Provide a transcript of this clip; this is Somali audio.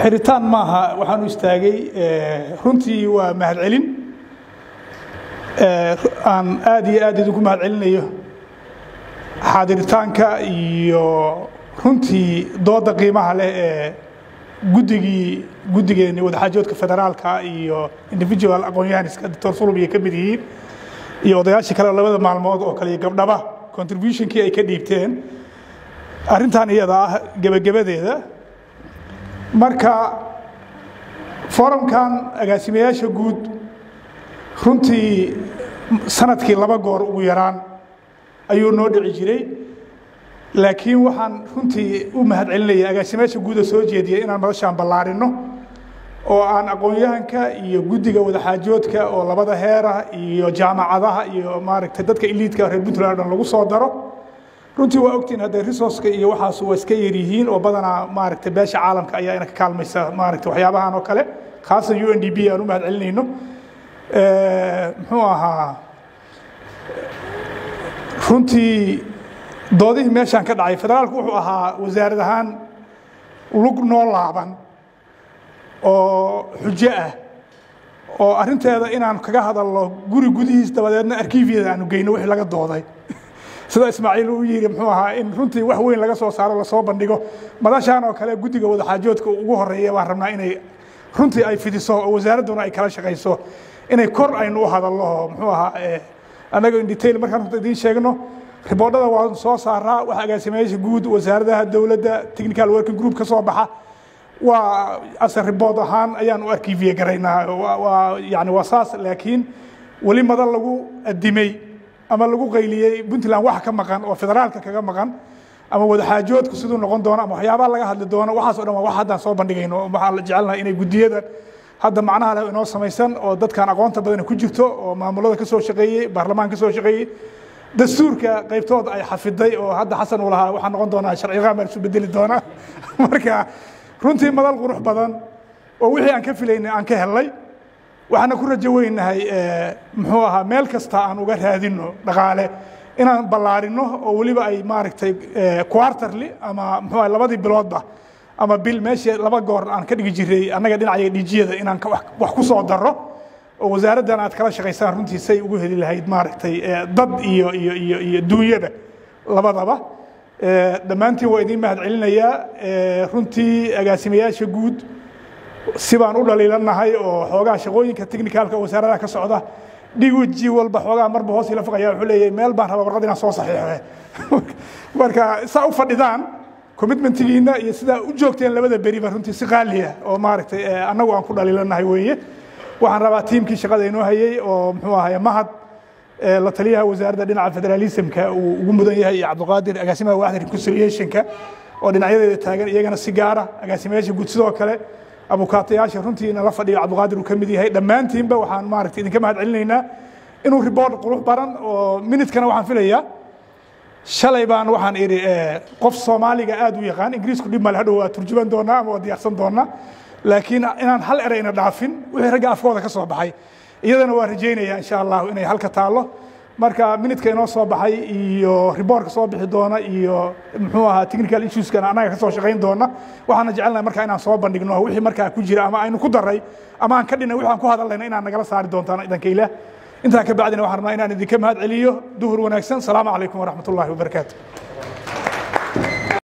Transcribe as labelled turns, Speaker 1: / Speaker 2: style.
Speaker 1: xiritaan maaha waxaan u istaagay runtii waa mahadcelin aan aad iyo aad idinku mahadcelinayo xaadiritaanka iyo runtii dooda qiimaha leh ee guddigeeni wadaxaajoodka federaalka iyo individual aqoon-yahaniska Dr. Sulub iyo ka mid yihiin iyo odayaashii kale labada maalmood oo kale gabdhaba contributionkii ay ka dhiibteen arrintan iyada ah gabagabadeeda marka forumkan agaasimayaasha guud runtii sanadkii 2 goor ugu yaraan ayuu noo dhici jiray laakiin waxaan runtii u mahadcelinayaa agaasimayaasha guud soo jeediyay inaan madashaan ballaarino oo aan aqoon-yahanka iyo guddiga wadaxaajoodka oo labada heera iyo jaamacadaha iyo maaragtay dadka elite-ka reer Puntland lagu soo daro runtii waa ogtiin hadda resource-ka iyo waxaas waa iska yar yihiin oo badanaa maaragtay beesha caalamka ayaa ina ka kaalmaysa maaragtay waxyaabahan oo kale khaasan UNDP aan u mahadcelinayno muxuu ahaa runtii doodihii meeshaan ka dhacay federaalku wuxuu ahaa wasaarad ahaan lug noo laaban oo xujo ah oo arrinteeda inaan kaga hadalno guri gudihiis dabadeedna arkiifyada aanu geyno wixii laga dooday sida Ismaaciil uu yiri muxuu ahaa in runtii wax weyn laga soo saaro la soo bandhigo madashaan oo kale guddiga wadaxaajoodka ugu horeeyay baan rabnaa inay runtii ay fidiso oo wasaaraduna ay kala shaqeyso inay kor aynu u hadalno muxuu ahaa anaga in detail markaan idin sheegno riboodada waan soo saaraa waxa agaasimayaasha guud wasaaradaha dawladda technical working group ka soo baxa waa asar ribood ahaan ayaan u arkiifiye garaynaa yani wasaas laakiin wali madal lagu adimay ama lagu qayliyay Puntland wax ka maqan oo federaalka kaga maqan ama wadaxaajoodku sidoo noqon doona ama waxyaabaha laga hadli doono waxaas oo dhan waa wax hadda soo bandhigayno waxa la jecelnahay inay guddiyada hadda macnaha leh inoo samaysan oo dadkan aqoonta badan ku jirto oo maamulada ka soo shaqeeyay baarlamaanka ka soo shaqeeyay dastuurka qaybtood ay xafiday oo hadda xasan uu lahaa waxa noqon doona sharci qaamar isu bedeli doona marka runtii madal qurux badan oo wixii aan ka filaynay aan ka helay waxaan ku rajo weynahay muxuu ahaa meel kasta aan uga raadino dhaqaale inaan ballaarino oo waliba ay maaragtay quarterly ama muxuu ahaa labadii biloodba ama bil meeshii 2 goor aan ka dhigi jiray annaga dhinaca dhijiyada inaan wax ku soo daro oo wasaaraddan aad kala shaqeysaan runtii say ugu heli lahayd maaragtay dad iyo duunyada labadaba dhammaantiin waa idin mahadcelinayaa runtii agaasimayaasha guud sibaan u dhaliilanahay oo xoogaa shaqooyinka technicalka wasaaradda ka socda dhiguji walba xoogaa marba hoos ila faqaya wuxuu leeyahay meel baan rabaa warqad inaan soo saxiixo marka saa u fadhidaan commitmentigiina iyo sida u joogteen labada beri ba runtii si qaali ah oo maaragtay anagu aan ku dhaliilanahay weeye waxaan rabaa tiimkii shaqada inoo hayay oo muxuu ahaa mahad la taliyaha wasaaradda dhinaca federalismka uu ugu mudan yahay Cabdiqaadir agaasimaha waaxda reconciliationka oo dhinacyadeeda taagan iyagana si gaar ah agaasimayaasha guud sidoo kale abukaatayaasha runtii la fadhiyo Cabdiqaadir uu ka mid yahay dhammaantiinba waxaan maaragtay idinka mahadcelinaynaa inuu report qurux baran oo minute-kana waxaan filayaa shalay baan waxaan iri qof Soomaaliga aad u yaqaan Ingiriisku dhib ma laha turjuban doona ama diyaarsan doona laakiin inaan hal erayna dhaafin wixii ragga afkooda ka soo baxay iyadana waa rajaynayaa insha Allah inay halka taalo marka minute-ka inoo soo baxay iyo report-ka soo bixi doona iyo muxuu ahaa technical issues-kana anaga ka soo shaqeyn doona waxaan jecelnahay marka inaan soo bandhigno wixii marka ku jira ama aynu ku daray ama aan ka dhinay wixii aan ku hadalnayna inaan nagala saari doontaan idanka ilaah inta ka bacdina waxaan rabnaa inaan idinka mahad celiyo duhur wanaagsan salaamu calaykum waraxmatullaahi wabarakaatuh